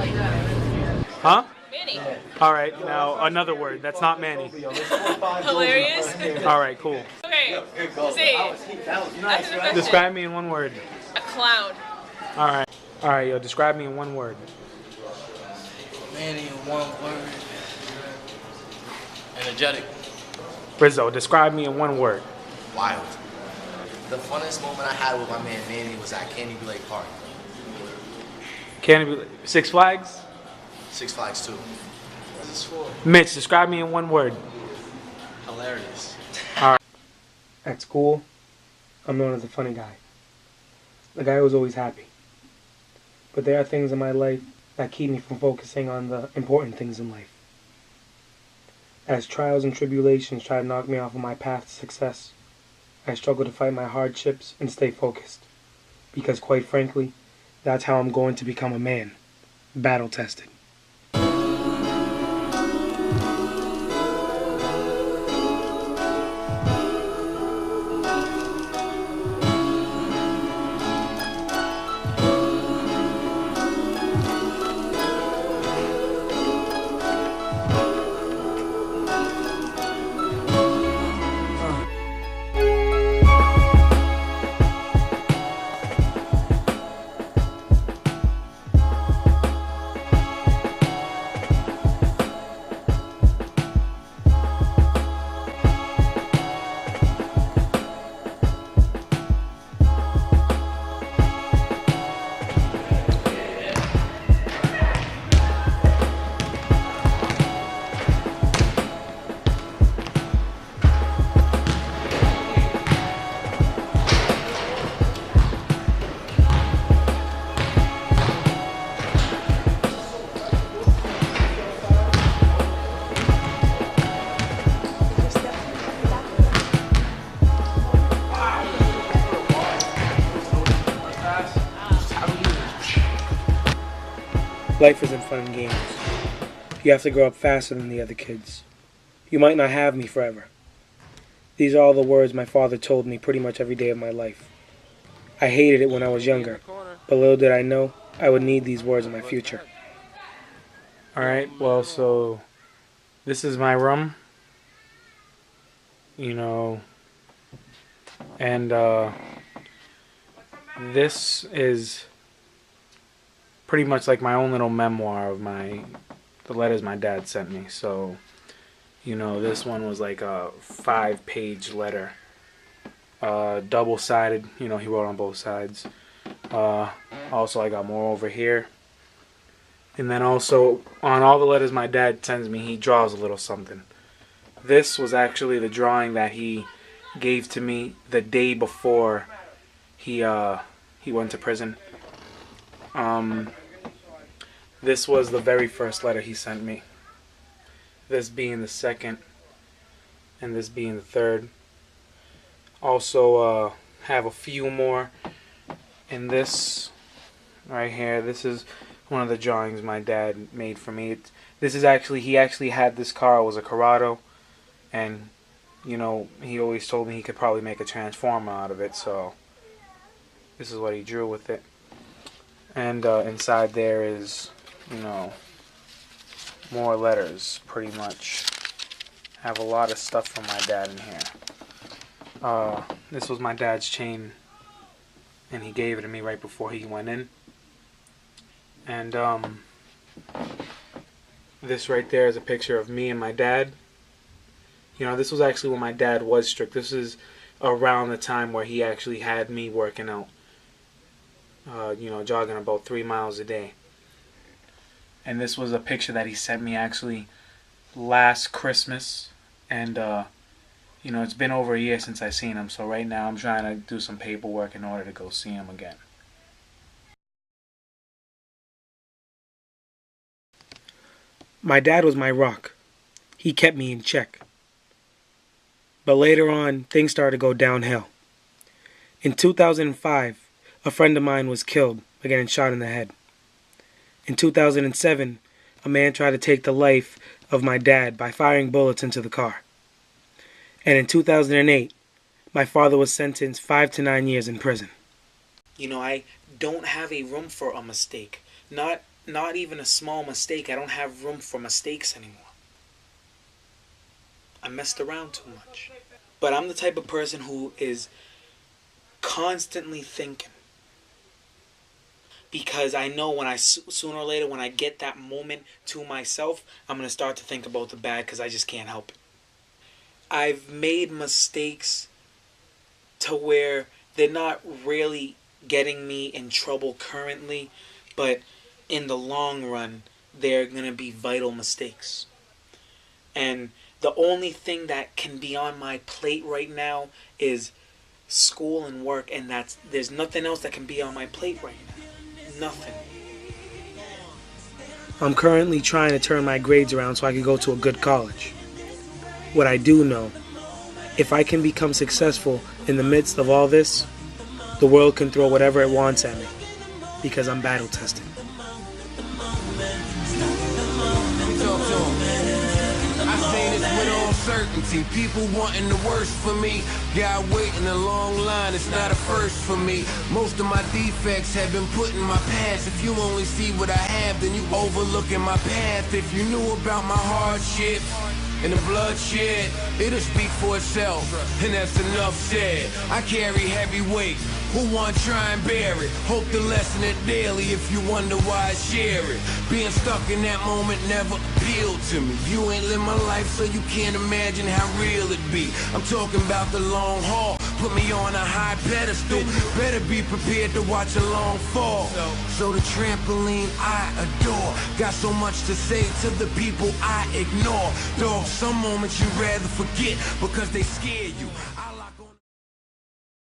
Huh? Manny. All right, now another word. That's not Manny. Hilarious. All right, cool. Okay, say it. Describe me in one word. A clown. All right. All right, yo, describe me in one word. Manny in one word. Energetic. Rizzo, describe me in one word. Wild. The funnest moment I had with my man Manny was at Candy Lake Park. Can it be Six Flags? Six Flags too. What's this for? Mitch, describe me in one word. Hilarious. At school, I'm known as the funny guy. The guy who's always happy. But there are things in my life that keep me from focusing on the important things in life. As trials and tribulations try to knock me off of my path to success, I struggle to fight my hardships and stay focused. Because quite frankly, that's how I'm going to become a man. Battle tested. Life isn't fun and games. You have to grow up faster than the other kids. You might not have me forever. These are all the words my father told me pretty much every day of my life. I hated it when I was younger, but little did I know I would need these words in my future. All right, well, so this is my room. You know, and this is pretty much like my own little memoir of the letters my dad sent me. So, you know, this one was like a 5-page letter, double-sided. You know, he wrote on both sides. Also, I got more over here. And then also, on all the letters my dad sends me, he draws a little something. This was actually the drawing that he gave to me the day before he went to prison. This was the very first letter he sent me. This being the second, and this being the third. Also, have a few more. And this right here, this is one of the drawings my dad made for me. He actually had this car. It was a Corrado, and you know, he always told me he could probably make a transformer out of it. So this is what he drew with it. And inside there is, you know, more letters, pretty much. I have a lot of stuff from my dad in here. This was my dad's chain, and he gave it to me right before he went in. And this right there is a picture of me and my dad. You know, this was actually when my dad was strict. This is around the time where he actually had me working out. You know, jogging about 3 miles a day. And this was a picture that he sent me actually last Christmas. And, you know, it's been over a year since I seen him. So right now I'm trying to do some paperwork in order to go see him again. My dad was my rock. He kept me in check. But later on, things started to go downhill. In 2005, a friend of mine was killed by getting shot in the head. In 2007, a man tried to take the life of my dad by firing bullets into the car. And in 2008, my father was sentenced 5 to 9 years in prison. You know, I don't have a room for a mistake. Not not even a small mistake. I don't have room for mistakes anymore. I messed around too much. But I'm the type of person who is constantly thinking. Because I know when sooner or later, when I get that moment to myself, I'm going to start to think about the bad because I just can't help it. I've made mistakes to where they're not really getting me in trouble currently, but in the long run, they're going to be vital mistakes. And the only thing that can be on my plate right now is school and work, and there's nothing else that can be on my plate right now. Nothing. I'm currently trying to turn my grades around so I can go to a good college. What I do know, if I can become successful in the midst of all this, the world can throw whatever it wants at me, because I'm battle tested. Certainty, people wanting the worst for me. God waiting a long line, it's not a first for me. Most of my defects have been put in my past. If you only see what I have, then you overlooking my path. If you knew about my hardship and the bloodshed, it'll speak for itself, and that's enough said. I carry heavy weight, who want try and bear it? Hope to lessen it daily if you wonder why I share it. Being stuck in that moment never appealed to me. You ain't lived my life, so you can't imagine how real it be. I'm talking about the long haul, put me on a high pedestal. Better be prepared to watch a long fall. So the trampoline I adore, got so much to say to the people I ignore. Dog, some moments you'd rather forget because they scare you.